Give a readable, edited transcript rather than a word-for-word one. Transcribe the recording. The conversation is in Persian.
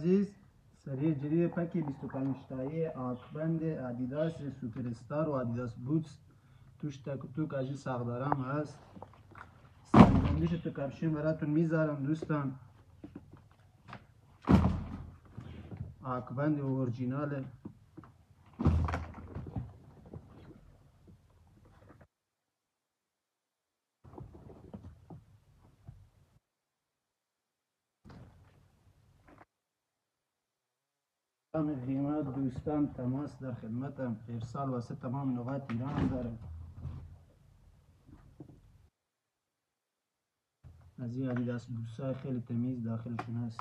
عزیز، سری جدید پک 25 تایی آکبند ادیداس سوپر استار و ادیداس بوتس توش تک و توک اجی ساقدارم هست. سنجندیش تو کپشن براتون میذارم دوستان. آکبند اورجیناله. قیمت دوستان تماس در خدمتم، ارسال واسه تمام نقاط ایران دارم. از این ادیداس بوتسای خیلی تمیز داخلشون هست.